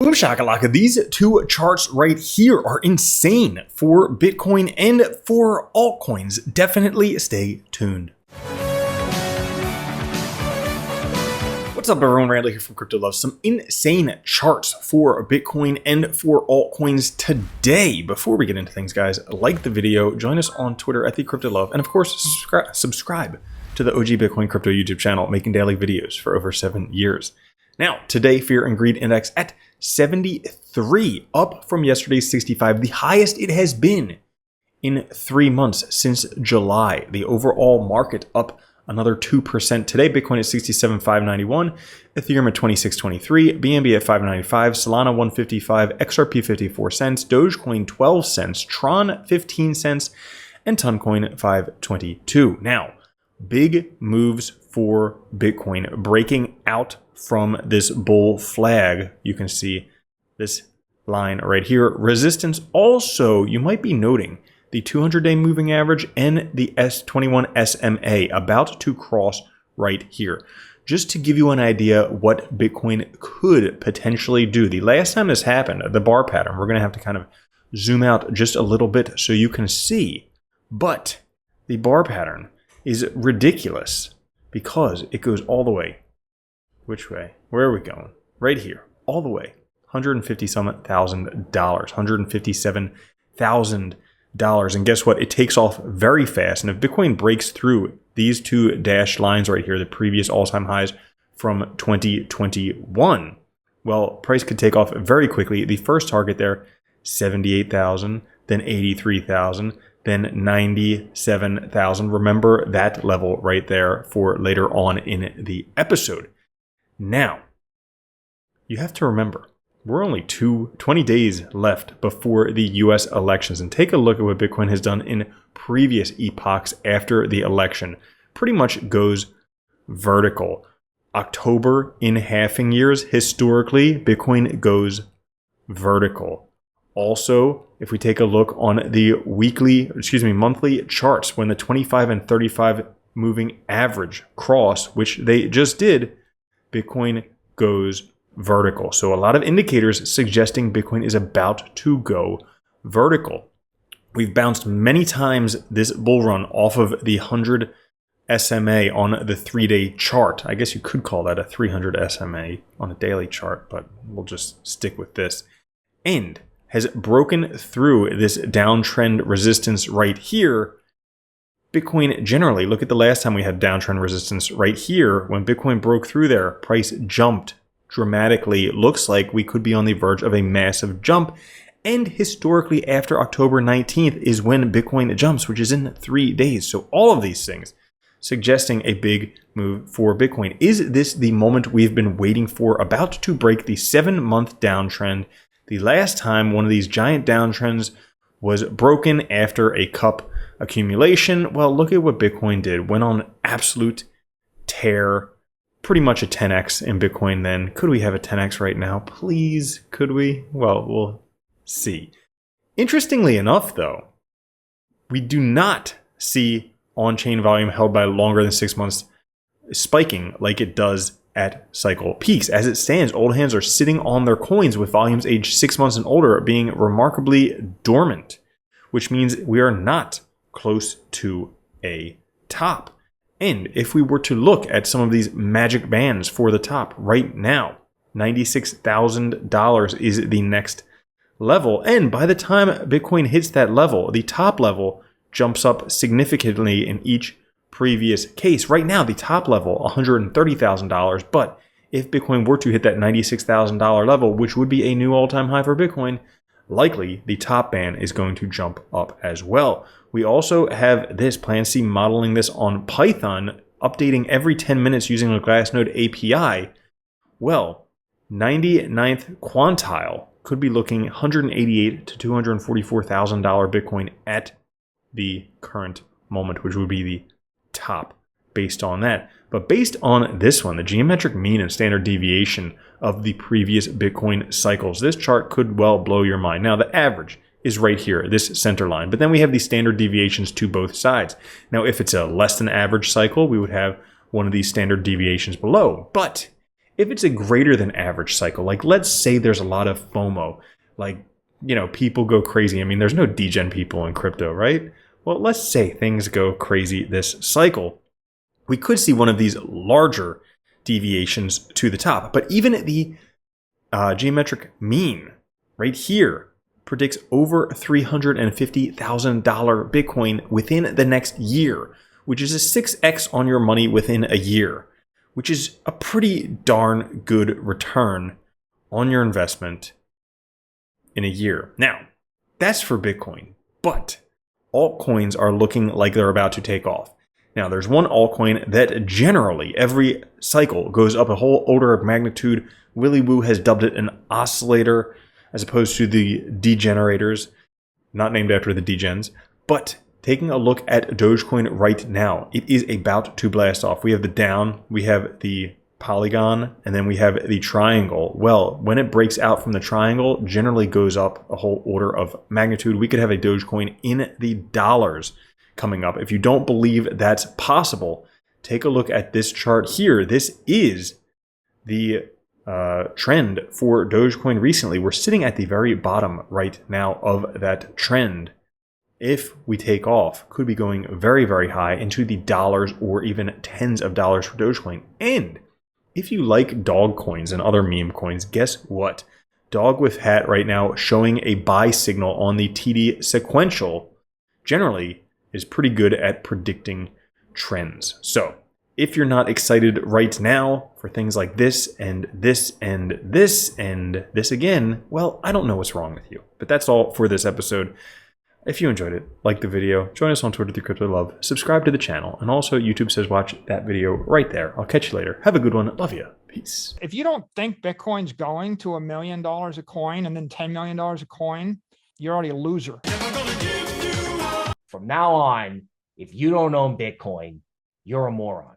Boom shakalaka. These two charts right here are insane for Bitcoin and for altcoins. Definitely stay tuned. What's up, everyone? Randall here from Crypto Love. Some insane charts for Bitcoin and for altcoins today. Before we get into things, guys, like the video, join us on Twitter at @CryptoLove, and of course, subscribe to the OG Bitcoin Crypto YouTube channel, making daily videos for over 7 years. Now, today, Fear and Greed Index at 73, up from yesterday's 65, the highest it has been in 3 months since July. The overall market up another 2% today. Bitcoin at 67,591, Ethereum at 26.23, BNB at 5.95, Solana 155, XRP 54 cents, Dogecoin 12 cents, Tron 15 cents, and Toncoin 5.22. Now, big moves for Bitcoin breaking out from this bull flag. You can see this line right here. Resistance also, you might be noting, the 200-day moving average and the S21 SMA about to cross right here. Just to give you an idea what Bitcoin could potentially do. The last time this happened, the bar pattern, we're going to have to kind of zoom out just a little bit so you can see. But the bar pattern is ridiculous because it goes all the way. Which way? Where are we going? Right here. All the way. $150,000, $157,000. And guess what? It takes off very fast. And if Bitcoin breaks through these two dashed lines right here, the previous all-time highs from 2021, well, price could take off very quickly. The first target there, 78,000, then 83,000, then 97,000. Remember that level right there for later on in the episode. Now, you have to remember, we're only 20 days left before the US elections, and take a look at what Bitcoin has done in previous epochs after the election. Pretty much goes vertical. October in halving years, historically, Bitcoin goes vertical. Also, if we take a look on the monthly charts, when the 25 and 35 moving average cross, which they just did, Bitcoin goes vertical. So a lot of indicators suggesting Bitcoin is about to go vertical. We've bounced many times this bull run off of the 100 SMA on the 3-day chart. I guess you could call that a 300 SMA on a daily chart, but we'll just stick with this. And has broken through this downtrend resistance right here. Bitcoin generally, look at the last time we had downtrend resistance right here. When Bitcoin broke through there, price jumped dramatically. It looks like we could be on the verge of a massive jump. And historically, after October 19th is when Bitcoin jumps, which is in 3 days. So all of these things suggesting a big move for Bitcoin. Is this the moment we've been waiting for, about to break the 7-month downtrend? The last time one of these giant downtrends was broken after a cup accumulation, well, look at what Bitcoin did. Went on absolute tear, pretty much a 10x in Bitcoin then. Could we have a 10x right now? Please, could we? Well, we'll see. Interestingly enough, though, we do not see on-chain volume held by longer than 6 months spiking like it does at cycle peaks. As it stands, old hands are sitting on their coins with volumes aged 6 months and older being remarkably dormant, which means we are not close to a top. And if we were to look at some of these magic bands for the top right now, $96,000 is the next level. And by the time Bitcoin hits that level, the top level jumps up significantly in each previous case. Right now, the top level, $130,000. But if Bitcoin were to hit that $96,000 level, which would be a new all-time high for Bitcoin, likely the top band is going to jump up as well. We also have this Plan C modeling this on Python, updating every 10 minutes using a Glassnode API. Well, 99th quantile could be looking $188,000 to $244,000 Bitcoin at the current moment, which would be the top based on that. But based on this one, the geometric mean and standard deviation of the previous Bitcoin cycles, this chart could well blow your mind. Now, the average is right here, this center line, but then we have the standard deviations to both sides. Now, if it's a less than average cycle, we would have one of these standard deviations below. But If it's a greater than average cycle, like let's say there's a lot of FOMO, like, you know, people go crazy. I mean, there's no degen people in crypto, right? Well, let's say things go crazy this cycle. We could see one of these larger deviations to the top, but even at the geometric mean right here predicts over $350,000 Bitcoin within the next year, which is a 6x on your money within a year, which is a pretty darn good return on your investment in a year. Now, that's for Bitcoin, but altcoins are looking like they're about to take off. Now, there's one altcoin that generally every cycle goes up a whole order of magnitude. Willy Woo has dubbed it an oscillator as opposed to the degenerators, not named after the degens. But taking a look at Dogecoin right now, it is about to blast off. We have the down, we have the polygon, and then we have the triangle. Well, when it breaks out from the triangle, generally goes up a whole order of magnitude. We could have a Dogecoin in the dollars coming up. If you don't believe that's possible, take a look at this chart here. This is the trend for Dogecoin recently. We're sitting at the very bottom right now of that trend. If we take off, could be going very, very high into the dollars or even tens of dollars for Dogecoin. And if you like dog coins and other meme coins, guess what? Dog with hat right now showing a buy signal on the TD sequential generally is pretty good at predicting trends. So if you're not excited right now for things like this and this and this and this again, well, I don't know what's wrong with you. But that's all for this episode. If you enjoyed it, like the video, join us on Twitter through Crypto Love, subscribe to the channel, and also YouTube says watch that video right there. I'll catch you later. Have a good one. Love you. Peace. If you don't think Bitcoin's going to $1 million a coin and then $10 million a coin, you're already a loser. From now on, if you don't own Bitcoin, you're a moron.